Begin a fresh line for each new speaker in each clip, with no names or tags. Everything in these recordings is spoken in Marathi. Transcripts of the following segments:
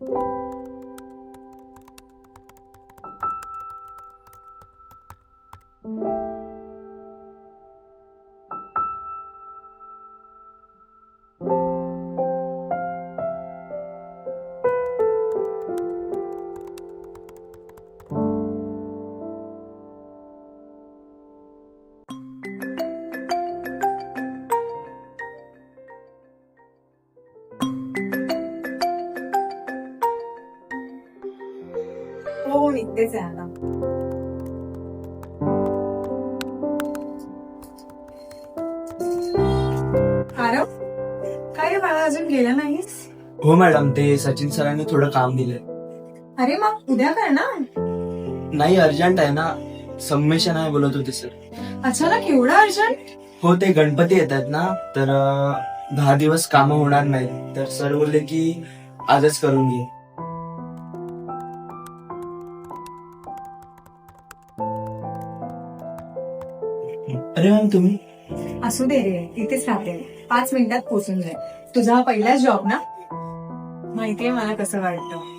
हो निघतेच आहे आता. आरव, काय रे बाळा, अजून गेला नाहीस?
हो मॅडम, ते सचिन सरांनी थोडं काम दिलंय.
अरे मग उद्या कर ना.
नाही, अर्जंट आहे ना, सबमिशन आहे बोलत होते सर.
अचानक एवढं अर्जंट?
हो, ते गणपती येतात ना, तर 10 दिवस कामं होणार नाही, तर सर बोलले की आजच करून घे. अरे मॅम, तुम्ही?
असू दे रे, इथेच राहते, 5 मिनिटात पोहोचून जाईल. तुझा हा पहिलाच जॉब ना, माहितीये मला कसं वाटतं.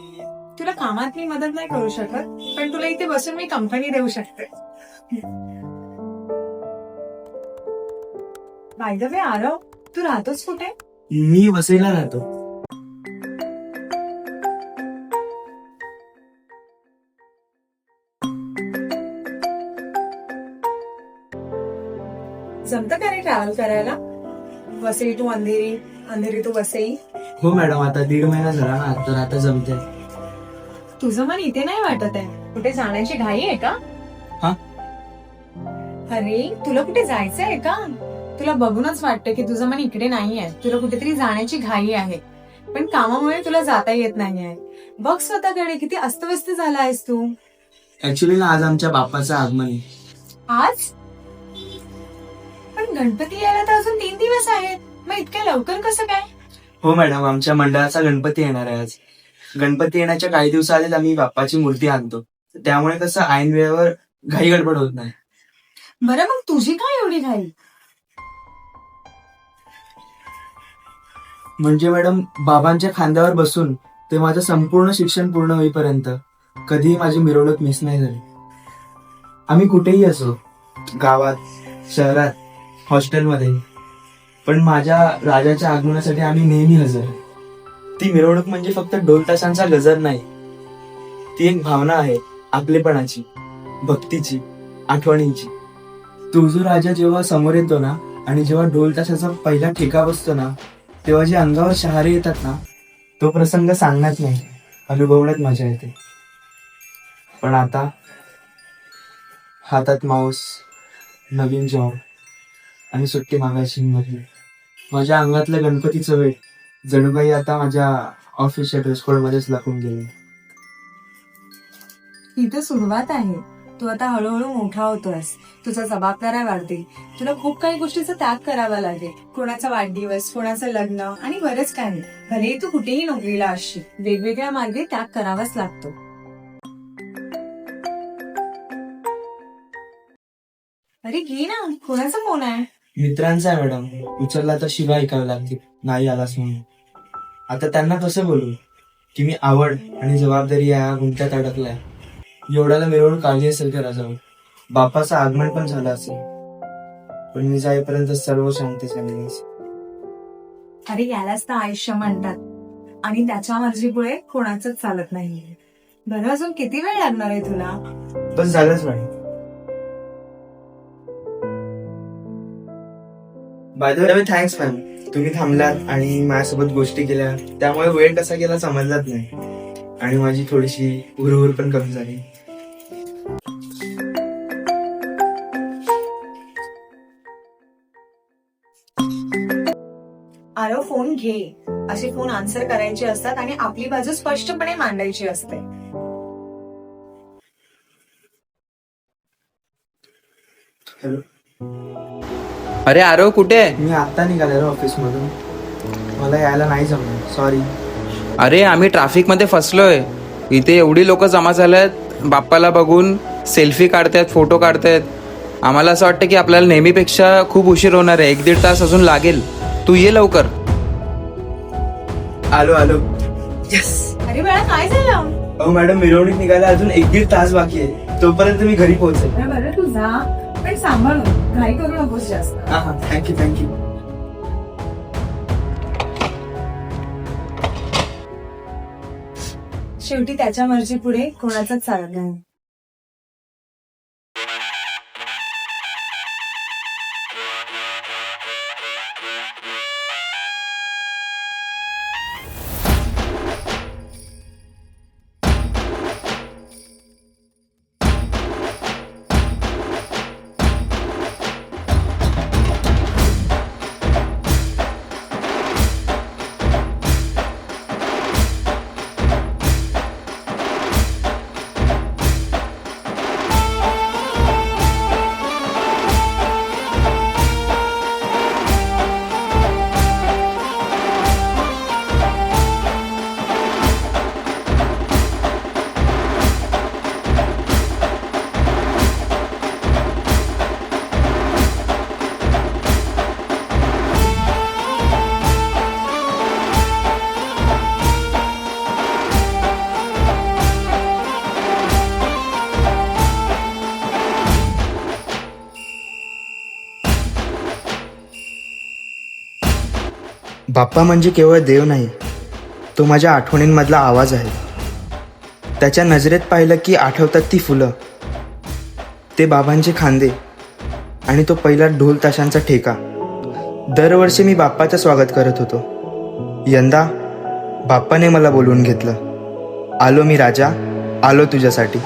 तुला कामात मी मदत नाही करू शकत, पण तुला इथे बसून मी कंपनी देऊ शकते. बाय द वे आरव, तू राहतोस कुठे?
मी वसईला राहतो.
जमतं का रे ट्रॅव्हल करायला? Vasai to Andheri, Andheri to Vasai.
हो मॅडम, आता 1.5 महिना झाला ना, तर आता जमते.
तुझं मन इथे नाही वाटत आहे? कुठे जाण्याची घाई आहे का?
हा?
अरे तुला कुठे जायचं आहे का? तुला बघूनच वाटतं की तुझं मन इकडे नाहीये, तुला कुठेतरी जाण्याची घाई आहे, पण कामामुळे तुला जाता येत नाहीये. बघ स्वतःकडे, किती अस्तव्यस्त झाला आहेस तू.
ऍक्च्युली ना, आज आमच्या बाप्पाचं आगमन आहे.
आज? पण गणपती यायला तर अजून 3 दिवस आहेत, मग इतक्या लवकर कसं काय?
हो मॅडम, आमच्या मंडळाचा गणपती येणार आहे आज. गणपती येण्याच्या काही दिवसाआधीच आम्ही बाप्पाची मूर्ती आणतो, त्यामुळे कसं ऐन वेळेवर घाई गडबड होत नाही.
बरं, मग तुझी काय एवढी घाई?
म्हणजे मॅडम, बाबांच्या खांद्यावर बसून ते माझं संपूर्ण शिक्षण पूर्ण होईपर्यंत कधीही माझी मिरवणूक मिस नाही झाली. आम्ही कुठेही असो, गावात, शहरात, हॉस्टेलमध्ये, पण माझ्या राजाच्या आगमनासाठी आम्ही नेहमी हजर. ती मिरवणूक म्हणजे फक्त ढोल ताशांचा गजर नाही, ती एक भावना आहे, आपलेपणाची, भक्तीची, आठवणींची. तुझा राजा जेव्हा समोर येतो ना, आणि जेव्हा ढोल ताशाचा पहिला ठेका बसतो ना, तेव्हा जे अंगावर शहारे येतात ना, तो प्रसंग सांगण्यात नाही, अनुभवण्यात मजा येते. पण आता हातात माऊस, नवीन जॉब आणि सुट्टी मागायची हिंमत नाही. माझ्या अंगातलं गणपतीचं वेट जणू काही आता माझ्या ऑफिसच्या ड्रेस कोड मध्येच लपून गेले.
ही तर सुरुवात आहे. तू आता हळूहळू मोठा होतोयस, तुझ्या जबाबदाऱ्या वाढतील, तुला खूप काही गोष्टीचा त्याग करावा लागेल. कोणाचा वाढदिवस, कोणाचं लग्न आणि बरेच काही. भलेही तू कुठेही नोकरीला असशील, वेगवेगळ्या मार्गे त्याग करावाच लागतो. अरे घे ना, कोणाचा फोन आहे?
मित्रांचा आहे मॅडम, उचलला तर शिवा ऐकावी लागते, नाही आलास म्हणून. आता त्यांना कसं बोलू की मी आवड आणि जबाबदारी या गुंत्यात अडकलाय. एवढ्याला मिरवणूक काढली असेल घराजवळ, बापाचं आगमन पण झालं असेल, पण मी जाईपर्यंत सर्व शांती झाली.
अरे यालाच तर आयुष्य म्हणतात, आणि त्याच्या मर्जीपुढे कोणाचंच चालत नाही. बरं, अजून किती वेळ लागणार आहे तुला?
बस झालंच madam. By the way thanks ma'am, तुम्ही थांबलात आणि माझ्यासोबत गोष्टी केल्या, त्यामुळे वेळ कसा गेला समजलाच नाही, आणि माझी थोडीशी हुरहुर पण कमी झाली.
आरव, फोन घे. असे फोन आन्सर करायचे असतात आणि आपली बाजू स्पष्टपणे मांडायची असते.
हॅलो.
अरे आरव, कुठे आहे?
मी आता निघाले ऑफिस मधून, मला यायला नाही जमलं, सॉरी.
अरे आम्ही ट्रॅफिक मध्ये फसलोय. इथे एवढी लोक जमा झाल्यात, बाप्पाला बघून सेल्फी काढतायत, फोटो काढतायत. आम्हाला असं वाटतं की आपल्याला नेहमीपेक्षा खूप उशीर होणार आहे, 1-1.5 तास अजून लागेल. तू ये लवकर.
आलो. यस.
अरे बाळा काय झालं?
अहो मॅडम, मिरवणूक निघायला अजून 1-1.5 तास बाकी आहे. तोपर्यंत मी घरी पोहोचेल.
अरे बरं तू जा, पण सांभाळून, घाई करू नकोस जास्त.
हा हा, थँक्यू.
शेवटी त्याच्या मर्जी पुढे कोणाचाच चालत नाही.
बाप्पा म्हणजे केवळ देव नाही, तो माझ्या आठवणींमधला आवाज आहे. त्याच्या नजरेत पाहिलं की आठवतात ती फुलं, ते बाबांचे खांदे आणि तो पहिला ढोल ताशांचा ठेका. दरवर्षी मी बाप्पाचं स्वागत करत होतो. यंदा बाप्पाने मला बोलवून घेतलं. आलो मी राजा, आलो तुझ्यासाठी.